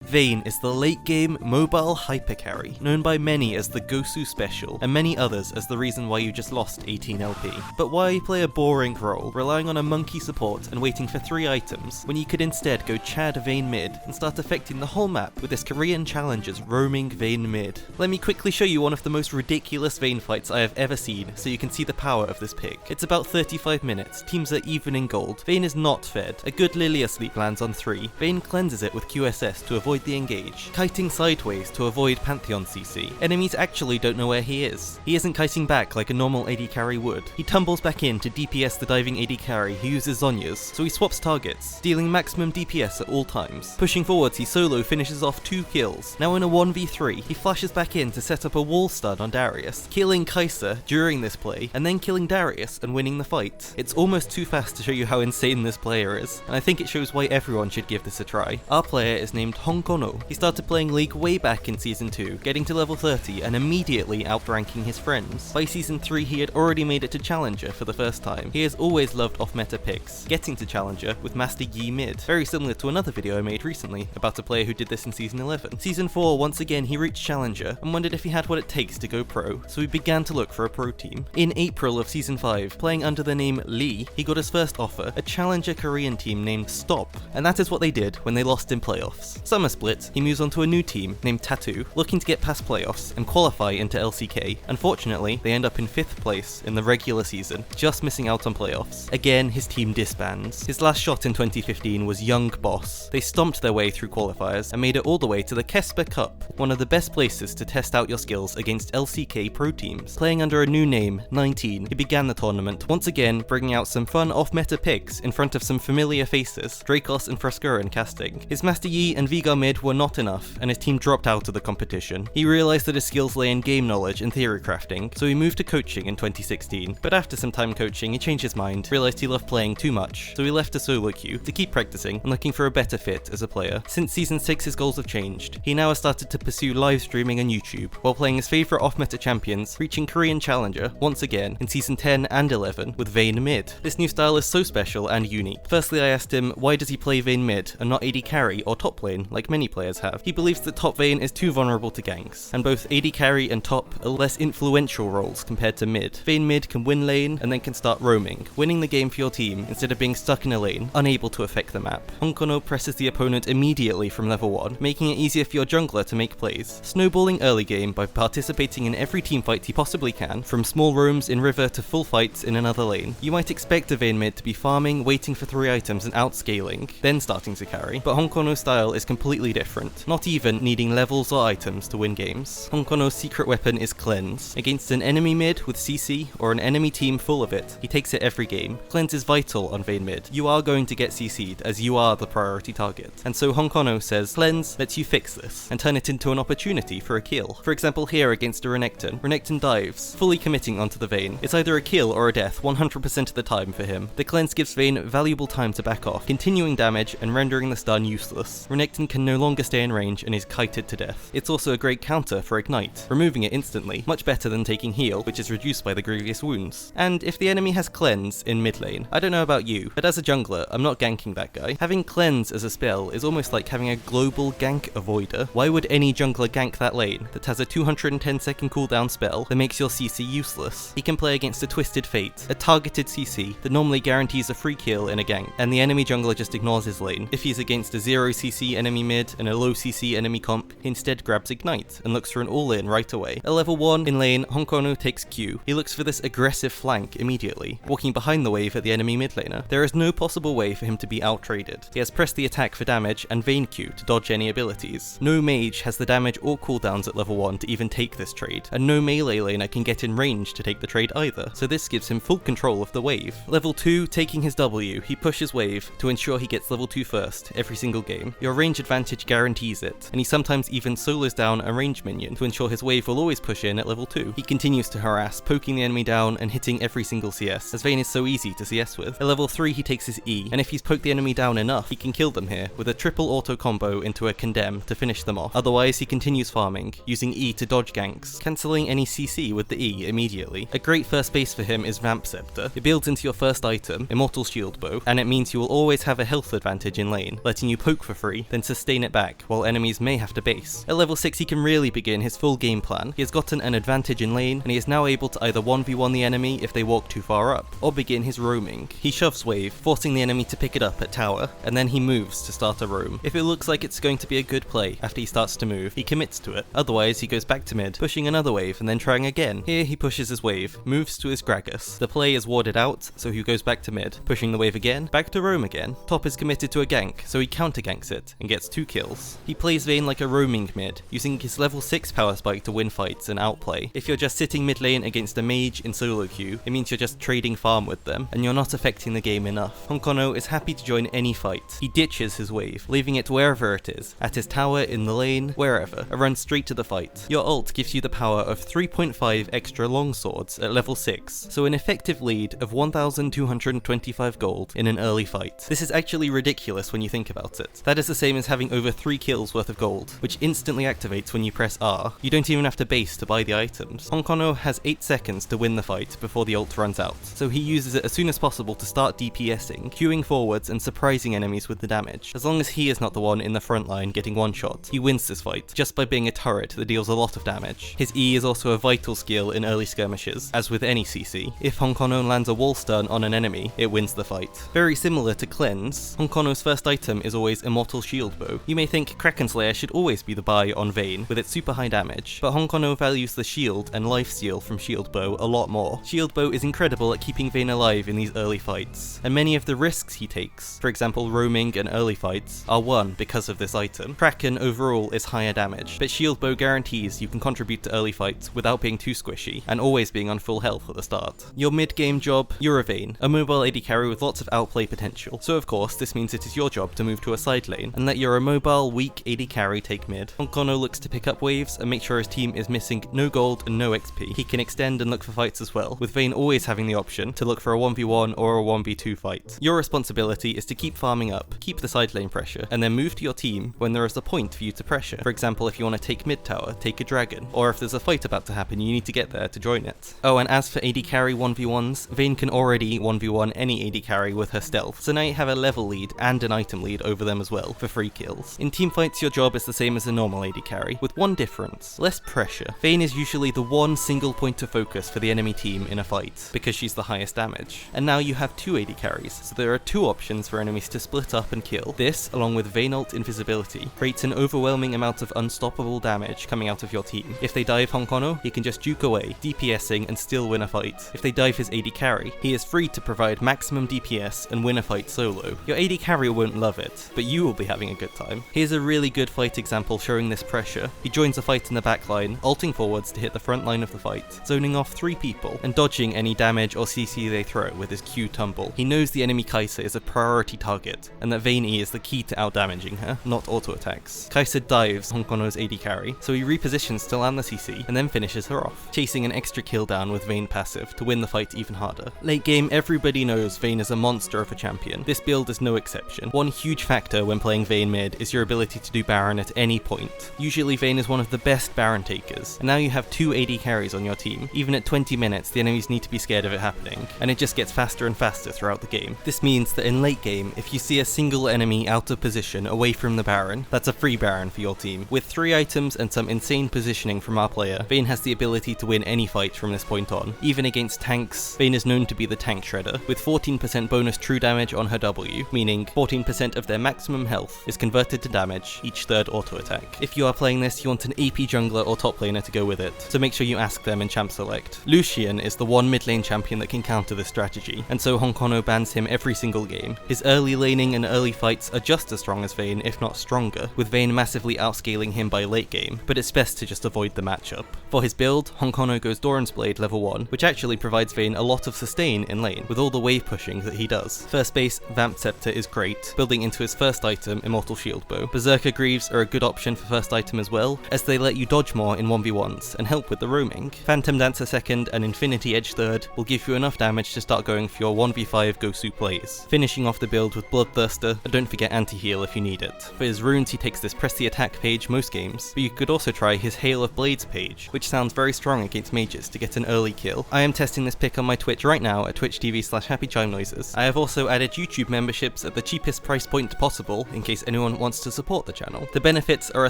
Vayne is the late game mobile hypercarry, known by many as the Gosu Special, and many others as the reason why you just lost 18 LP. But why play a boring role, relying on a monkey support and waiting for 3 items, when you could instead go Chad Vayne Mid and start affecting the whole map with this Korean challenger's roaming Vayne Mid? Let me quickly show you one of the most ridiculous Vayne fights I have ever seen, so you can see the power of this pick. It's about 35 minutes, teams are even in gold, Vayne is not fed, a good Lilia sleep lands on 3, Vayne cleanses it with QSS to avoid the engage, kiting sideways to avoid Pantheon CC. Enemies actually don't know where he is. He isn't kiting back like a normal AD carry would. He tumbles back in to DPS the diving AD carry who uses Zhonya's, so he swaps targets, dealing maximum DPS at all times. Pushing forwards, he solo finishes off 2 kills. Now in a 1v3, he flashes back in to set up a wall stun on Darius, killing Kai'Sa during this play, and then killing Darius and winning the fight. It's almost too fast to show you how insane this player is, and I think it shows why everyone should give this a try. Our player is named Hongcono. He started playing League way back in Season 2, getting to level 30 and immediately outranking his friends. By Season 3 he had already made it to Challenger for the first time. He has always loved off-meta picks, getting to Challenger with Master Yi Mid, very similar to another video I made recently about a player who did this in Season 11. Season 4, once again he reached Challenger and wondered if he had what it takes to go pro, so he began to look for a pro team. In April of Season 5, playing under the name Lee, he got his first offer, a Challenger Korean team named Stop, and that is what they did when they lost in playoffs. Summer split, he moves on to a new team named Tattoo, looking to get past playoffs and qualify into LCK. Unfortunately, they end up in 5th place in the regular season, just missing out on playoffs. Again, his team disbands. His last shot in 2015 was Young Boss. They stomped their way through qualifiers and made it all the way to the Kesper Cup, one of the best places to test out your skills against LCK pro teams. Playing under a new name, 19, he began the tournament, once again bringing out some fun off-meta picks in front of some familiar faces, Dracos and Froskurin casting. His Master Yi and Vigar mid were not enough, and his team dropped out of the competition. He realised that his skills lay in game knowledge and theory crafting, so he moved to coaching in 2016. But after some time coaching, he changed his mind, realised he loved playing too much, so he left a solo queue to keep practicing and looking for a better fit as a player. Since Season 6 his goals have changed. He now has started to pursue live streaming on YouTube, while playing his favourite off-meta champions, reaching Korean Challenger once again in Season 10 and 11 with Vayne Mid. This new style is so special and unique. Firstly, I asked him why does he play Vayne Mid and not AD carry or top lane like many players have. He believes that top Vayne is too vulnerable to ganks, and both AD carry and top are less influential roles compared to mid. Vayne Mid can win lane and then can start roaming, winning the game for your team instead of being stuck in a lane, unable to affect the map. Hongcono presses the opponent immediately from level 1, making it easier for your jungler to make plays, snowballing early game by participating in every teamfight he possibly can, from small roams in river to full fights in another lane. You might expect a Vayne Mid to be farming, waiting for 3 items and outscaling, then starting to carry, but Hongcono's style is completely different, not even needing levels or items to win games. Hongcono's secret weapon is Cleanse. Against an enemy mid with CC or an enemy team full of it, he takes it every game. Cleanse is vital on Vayne Mid. You are going to get CC'd as you are the priority target, and so Hongcono says Cleanse lets you fix this and turn it into an opportunity for a kill. For example, here against a Renekton dives, fully committing onto the Vayne. It's either a kill or a death 100% of the time for him. The Cleanse gives Vayne valuable time to back off, continuing damage and rendering the stun useless. Renekton can no longer stay in range and is kited to death. It's also a great counter for Ignite, removing it instantly, much better than taking heal, which is reduced by the grievous wounds. And if the enemy has Cleanse in mid lane, I don't know about you, but as a jungler, I'm not ganking that guy. Having Cleanse as a spell is almost like having a global gank avoider. Why would any jungler gank that lane that has a 210-second cooldown spell that makes your CC useless? He can play against a Twisted Fate, a targeted CC that normally guarantees a free kill in a gank, and the enemy jungler just ignores his lane. If he's against a 0 CC enemy mid and a low CC enemy comp, he instead grabs Ignite and looks for an all-in right away. At level 1 in lane, Hongcono takes Q. He looks for this aggressive flank immediately, walking behind the wave at the enemy mid laner. There is no possible way for him to be out-traded. He has pressed the attack for damage and Vayne Q to dodge any abilities. No mage has the damage or cooldowns at level 1 to even take this trade, and no melee laner can get in range to take the trade either, so this gives him full control of the wave. Level 2, taking his W, he pushes wave to ensure he gets level 2 first every single game. Your range advantage guarantees it, and he sometimes even solos down a range minion to ensure his wave will always push in at level 2. He continues to harass, poking the enemy down and hitting every single CS, as Vayne is so easy to CS with. At level 3 he takes his E, and if he's poked the enemy down enough, he can kill them here with a triple auto combo into a Condemn to finish them off. Otherwise he continues farming, using E to dodge ganks, cancelling any CC with the E immediately. A great first base for him is Vamp Scepter. It builds into your first item, Immortal Shield Bow, and it means you will always have a health advantage in lane, letting you poke for free, then sustain sustain it back, while enemies may have to base. At level 6 he can really begin his full game plan. He has gotten an advantage in lane, and he is now able to either 1v1 the enemy if they walk too far up, or begin his roaming. He shoves wave, forcing the enemy to pick it up at tower, and then he moves to start a roam. If it looks like it's going to be a good play after he starts to move, he commits to it. Otherwise he goes back to mid, pushing another wave and then trying again. Here he pushes his wave, moves to his Gragas. The play is warded out, so he goes back to mid, pushing the wave again, back to roam again. Top is committed to a gank, so he counter ganks it and gets 2 kills. He plays Vayne like a roaming mid, using his level 6 power spike to win fights and outplay. If you're just sitting mid lane against a mage in solo queue, it means you're just trading farm with them, and you're not affecting the game enough. Hongcono is happy to join any fight. He ditches his wave, leaving it wherever it is, at his tower, in the lane, wherever, and runs straight to the fight. Your ult gives you the power of 3.5 extra longswords at level 6, so an effective lead of 1,225 gold in an early fight. This is actually ridiculous when you think about it. That is the same as having over 3 kills worth of gold, which instantly activates when you press R. You don't even have to base to buy the items. Hongcono has 8 seconds to win the fight before the ult runs out, so he uses it as soon as possible to start DPSing, queuing forwards and surprising enemies with the damage. As long as he is not the one in the front line getting one shot, he wins this fight, just by being a turret that deals a lot of damage. His E is also a vital skill in early skirmishes, as with any CC. If Hongcono lands a wall stun on an enemy, it wins the fight. Very similar to Cleanse, Hongkono's first item is always Immortal Shield Bow. You may think Kraken Slayer should always be the buy on Vayne, with its super high damage, but Hongcono values the shield and lifesteal from Shield Bow a lot more. Shield Bow is incredible at keeping Vayne alive in these early fights, and many of the risks he takes, for example roaming and early fights, are won because of this item. Kraken overall is higher damage, but Shield Bow guarantees you can contribute to early fights without being too squishy, and always being on full health at the start. Your mid-game job, you're a Vayne, a mobile AD carry with lots of outplay potential, so of course this means it is your job to move to a side lane, and let your immobile, weak AD carry take mid. Hongcono looks to pick up waves and make sure his team is missing no gold and no XP. He can extend and look for fights as well, with Vayne always having the option to look for a 1v1 or a 1v2 fight. Your responsibility is to keep farming up, keep the side lane pressure, and then move to your team when there is a point for you to pressure. For example, if you want to take mid tower, take a dragon, or if there's a fight about to happen you need to get there to join it. Oh, and as for AD carry 1v1s, Vayne can already 1v1 any AD carry with her stealth, so now you have a level lead and an item lead over them as well, for free kills. In teamfights your job is the same as a normal AD carry, with one difference: less pressure. Vayne is usually the one single point of focus for the enemy team in a fight, because she's the highest damage. And now you have 2 AD carries, so there are 2 options for enemies to split up and kill. This, along with Vayne ult invisibility, creates an overwhelming amount of unstoppable damage coming out of your team. If they dive Hongcono, he can just juke away, DPSing and still win a fight. If they dive his AD carry, he is free to provide maximum DPS and win a fight solo. Your AD carry won't love it, but you will be having a good time. Here's a really good fight example showing this pressure. He joins a fight in the back line, ulting forwards to hit the front line of the fight, zoning off 3 people, and dodging any damage or CC they throw with his Q tumble. He knows the enemy Kai'Sa is a priority target, and that Vayne E is the key to outdamaging her, not auto attacks. Kai'Sa dives Hongkono's AD carry, so he repositions to land the CC, and then finishes her off, chasing an extra kill down with Vayne passive to win the fight even harder. Late game, everybody knows Vayne is a monster of a champion. This build is no exception. One huge factor when playing Vayne mid is your ability to do Baron at any point. Usually Vayne is one of the best Baron takers, and now you have 2 AD carries on your team. Even at 20 minutes, the enemies need to be scared of it happening, and it just gets faster and faster throughout the game. This means that in late game, if you see a single enemy out of position away from the Baron, that's a free Baron for your team. With 3 items and some insane positioning from our player, Vayne has the ability to win any fight from this point on. Even against tanks, Vayne is known to be the tank shredder, with 14% bonus true damage on her W, meaning 14% of their maximum health is converted to damage each 3rd auto attack. If you are playing this, you want an AP jungler or top laner to go with it, so make sure you ask them in champ select. Lucian is the one mid lane champion that can counter this strategy, and so Hongcono bans him every single game. His early laning and early fights are just as strong as Vayne, if not stronger, with Vayne massively outscaling him by late game, but it's best to just avoid the matchup. For his build, Hongcono goes Doran's Blade level 1, which actually provides Vayne a lot of sustain in lane, with all the wave pushing that he does. First base, Vamp Scepter is great, building into his first item, Immortal Shield Bow. Berserker Greaves are a good option for first item as well, as they let you dodge more in 1v1s, and help with the roaming. Phantom Dancer 2nd and Infinity Edge 3rd will give you enough damage to start going for your 1v5 Gosu plays, finishing off the build with Bloodthirster, and don't forget anti-heal if you need it. For his runes he takes this Press the Attack page most games, but you could also try his Hail of Blades page, which sounds very strong against mages to get an early kill. I am testing this pick on my Twitch right now at twitch.tv/happychimenoises. I have also added YouTube memberships at the cheapest price point possible, in case anyone wants wants to support the channel. The benefits are a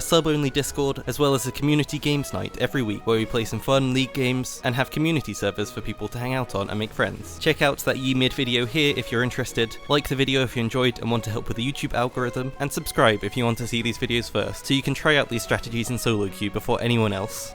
sub-only Discord, as well as a community games night every week where we play some fun League games and have community servers for people to hang out on and make friends. Check out that Ye Mid video here if you're interested, like the video if you enjoyed and want to help with the YouTube algorithm, and subscribe if you want to see these videos first, so you can try out these strategies in solo queue before anyone else.